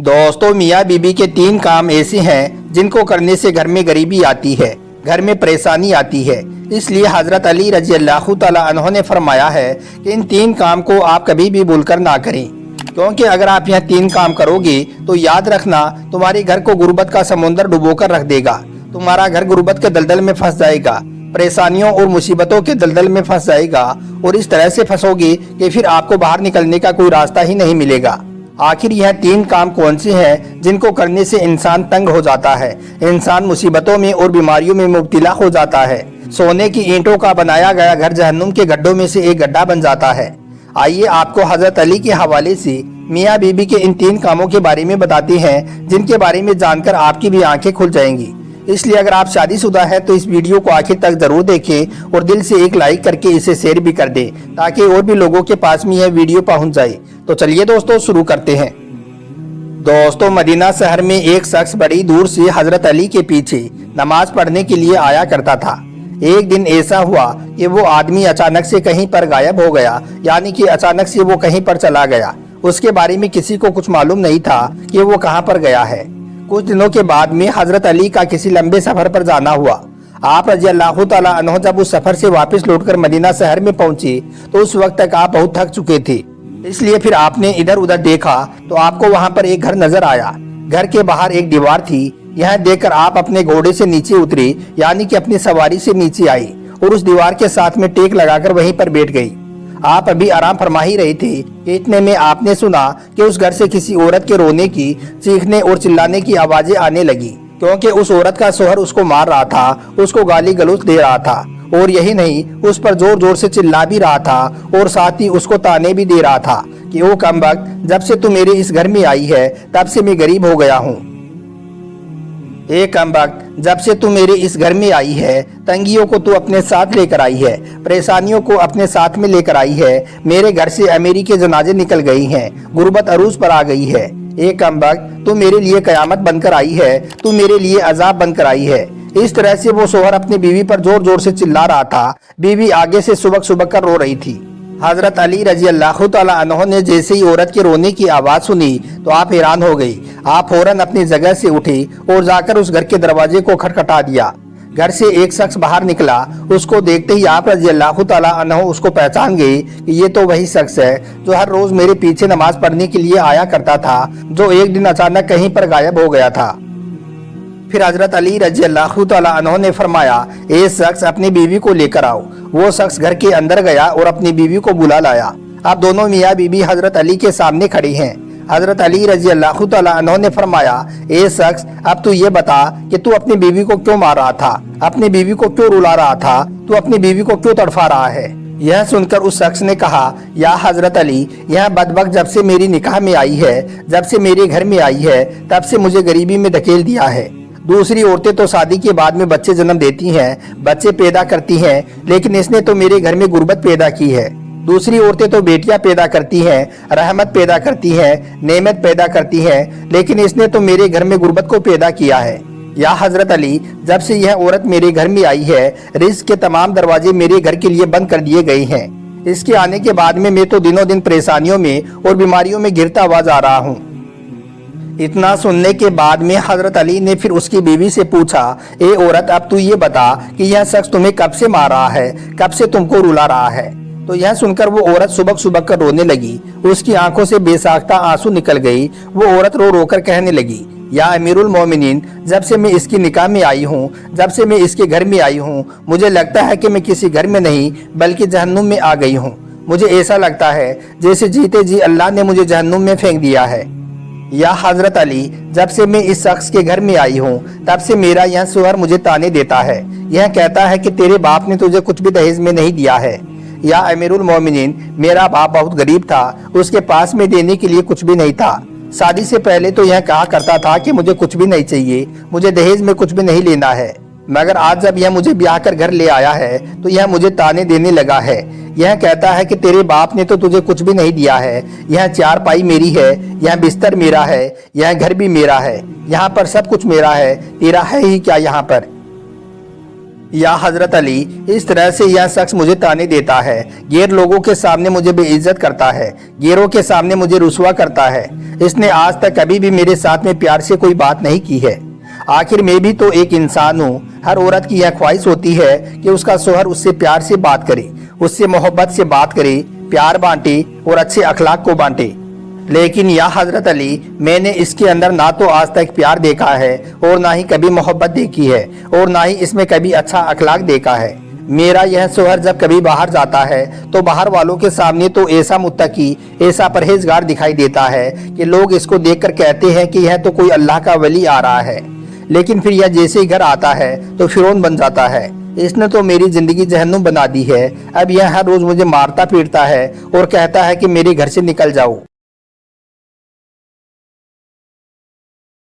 दोस्तों, मियाँ बीबी के 3 काम ऐसे हैं जिनको करने से घर में गरीबी आती है, घर में परेशानी आती है। इसलिए हजरत अली रजी अल्लाह तआला अन्हु ने फरमाया है कि इन 3 काम को आप कभी भी भूलकर ना करें, क्योंकि अगर आप यह 3 काम करोगे तो याद रखना तुम्हारे घर को गुर्बत का समुंदर डुबोकर रख देगा। तुम्हारा घर गुर्बत के दलदल में फंस जाएगा, परेशानियों और मुसीबतों के दलदल में फंस जाएगा और इस तरह से फंसोगे कि फिर आपको बाहर निकलने का कोई रास्ता ही नहीं मिलेगा। आखिर यह 3 काम कौन से हैं जिनको करने से इंसान तंग हो जाता है, इंसान मुसीबतों में और बीमारियों में मुब्तला हो जाता है। सोने की ईंटों का बनाया गया घर जहन्नुम के गड्ढों में से एक गड्ढा बन जाता है। आइए आपको हजरत अली के हवाले से मियाँ बीबी के इन 3 कामों के बारे में बताते हैं, जिनके बारे में जानकर आपकी भी आंखें खुल जाएंगी। इसलिए अगर आप शादीशुदा है तो इस वीडियो को आखिर तक जरूर देखें और दिल से एक लाइक करके इसे शेयर भी कर दें, ताकि और भी लोगों के पास में यह वीडियो पहुंच जाए। तो चलिए दोस्तों शुरू करते हैं। दोस्तों, मदीना शहर में एक शख्स बड़ी दूर से हजरत अली के पीछे नमाज पढ़ने के लिए आया करता था। एक दिन ऐसा हुआ कि वो आदमी अचानक से कहीं पर गायब हो गया, यानी कि अचानक से वो कहीं पर चला गया। उसके बारे में किसी को कुछ मालूम नहीं था कि वो कहाँ पर गया है। कुछ दिनों के बाद में हजरत अली का किसी लंबे सफर पर जाना हुआ। आप रजी अल्लाह तआला अन्हु जब उस सफर से वापस लौटकर मदीना शहर में पहुंचे तो उस वक्त तक आप बहुत थक चुके थे। इसलिए फिर आपने इधर उधर देखा तो आपको वहां पर एक घर नजर आया। घर के बाहर एक दीवार थी। यह देखकर आप अपने घोड़े से नीचे उतरे, यानी कि अपनी सवारी से नीचे आई और उस दीवार के साथ में टेक लगाकर वहीं पर बैठ गई। आप अभी आराम फरमा ही रहे थे कि इतने में आपने सुना कि उस घर से किसी औरत के रोने की, चीखने और चिल्लाने की आवाजें आने लगी, क्योंकि उस औरत का शोहर उसको मार रहा था, उसको गाली गलौज दे रहा था और यही नहीं, उस पर जोर जोर से चिल्ला भी रहा था और साथ ही उसको ताने भी दे रहा था कि ओ कमबख्त, जब से तू मेरे इस घर में आई है तब से मैं गरीब हो गया हूँ। ए कमबख्त, जब से तू मेरे इस घर में आई है तंगियों को तू अपने साथ लेकर आई है, परेशानियों को अपने साथ में लेकर आई है। मेरे घर से अमीरी के जनाजे निकल गई हैं, गुर्बत अरूज पर आ गई है। ए कमबख्त, तू मेरे लिए कयामत बनकर आई है, तू मेरे लिए अजाब बनकर आई है। इस तरह से वो शोहर अपनी बीवी पर जोर जोर से चिल्ला रहा था। बीवी आगे से सुबक सुबक कर रो रही थी। हजरत अली रजी अल्लाह तआला अन्हु ने जैसे ही औरत के रोने की आवाज सुनी तो आप हैरान हो गई। आप फौरन अपनी जगह से उठे और जाकर उस घर के दरवाजे को खटखटा दिया। घर से एक शख्स बाहर निकला। उसको देखते ही आप रजी अल्लाह तआला अन्हु उसको पहचान गए कि ये तो वही शख्स है जो हर रोज मेरे पीछे नमाज पढ़ने के लिए आया करता था, जो एक दिन अचानक कहीं पर गायब हो गया था। फिर हजरत अली रजी अल्लाह तआला अन्हु ने फरमाया, ए शख्स, अपनी बीवी को लेकर आओ। वो शख्स घर के अंदर गया और अपनी बीवी को बुला लाया। अब दोनों मियाँ बीबी हजरत अली के सामने खड़ी हैं। हजरत अली रजी अल्लाह तआला अन्हु ने फरमाया, ए शख्स, अब तू ये बता कि तू अपनी बीवी को क्यों मार रहा था, अपनी बीवी को क्यों रुला रहा था, तू अपनी बीवी को क्यों तड़फा रहा है। यह सुनकर उस शख्स ने कहा, या हजरत अली, यह बदबख्त जब से मेरी निकाह में आई है, जब से मेरे घर में आई है, तब से मुझे गरीबी में धकेल दिया है। दूसरी औरतें तो शादी के बाद में बच्चे जन्म देती हैं, बच्चे पैदा करती हैं, लेकिन इसने तो मेरे घर में गुर्बत पैदा की है। दूसरी औरतें तो बेटियां पैदा करती हैं, रहमत पैदा करती हैं, नेमत पैदा करती हैं, लेकिन इसने तो मेरे घर में गुर्बत को पैदा किया है। या हजरत अली, जब से यह औरत मेरे घर में आई है, रिज़्क़ के तमाम दरवाजे मेरे घर के लिए बंद कर दिए गए हैं। इसके आने के बाद में मैं तो दिनों दिन परेशानियों में और बीमारियों में गिरता हुआ जा रहा हूँ। इतना सुनने के बाद में हजरत अली ने फिर उसकी बीवी से पूछा, ए औरत, अब तू ये बता कि यह शख्स तुम्हें कब से मार रहा है, कब से तुमको रुला रहा है। तो यह सुनकर वो औरत सुबक सुबक कर रोने लगी। उसकी आंखों से बेसाख्ता आंसू निकल गई। वो औरत रो रो कर कहने लगी, या अमीरुल मोमिनीन, जब से मैं इसकी निकाह में आई हूँ, जब से मैं इसके घर में आई हूँ, मुझे लगता है कि मैं किसी घर में नहीं बल्कि जहन्नुम में आ गई हूँ। मुझे ऐसा लगता है जैसे जीते जी अल्लाह ने मुझे जहन्नुम में फेंक दिया है। या हजरत अली, जब से मैं इस शख्स के घर में आई हूँ तब से मेरा यह शोहर मुझे ताने देता है। यह कहता है कि तेरे बाप ने तुझे कुछ भी दहेज में नहीं दिया है। या अमीरुल मोमिनीन, मेरा बाप बहुत गरीब था, उसके पास में देने के लिए कुछ भी नहीं था। शादी से पहले तो यह कहा करता था कि मुझे कुछ भी नहीं चाहिए, मुझे दहेज में कुछ भी नहीं लेना है, मगर आज जब यह मुझे ब्याह कर घर ले आया है तो यह मुझे ताने देने लगा है। यह कहता है कि तेरे बाप ने तो तुझे कुछ भी नहीं दिया है, यह चारपाई मेरी है, यह बिस्तर मेरा है, यह घर भी मेरा है, यहाँ पर सब कुछ मेरा है, तेरा है ही क्या यहाँ पर। या हजरत अली, इस तरह से यह शख्स मुझे ताने देता है, गैर लोगों के सामने मुझे बेइज्जत करता है, गैरों के सामने मुझे रुसवा करता है। इसने आज तक कभी भी मेरे साथ में प्यार से कोई बात नहीं की है। आखिर मैं भी तो एक इंसान हूँ। हर औरत की यह ख्वाहिश होती है कि उसका शोहर उससे प्यार से बात करे, उससे मोहब्बत से बात करे, प्यार बांटे और अच्छे अखलाक को बांटे। लेकिन या हजरत अली, मैंने इसके अंदर ना तो आज तक प्यार देखा है और ना ही कभी मोहब्बत देखी है और ना ही इसमें कभी अच्छा अखलाक देखा है। मेरा यह शोहर जब कभी बाहर जाता है तो बाहर वालों के सामने तो ऐसा मुत्तकी, ऐसा परहेजगार दिखाई देता है कि लोग इसको देखकर कहते हैं कि यह तो कोई अल्लाह का वली आ रहा है। लेकिन फिर यह जैसे ही घर आता है तो फिरौन बन जाता है। इसने तो मेरी जिंदगी जहन्नुम बना दी है। अब यह हर रोज मुझे मारता पीटता है और कहता है कि मेरे घर से निकल जाओ।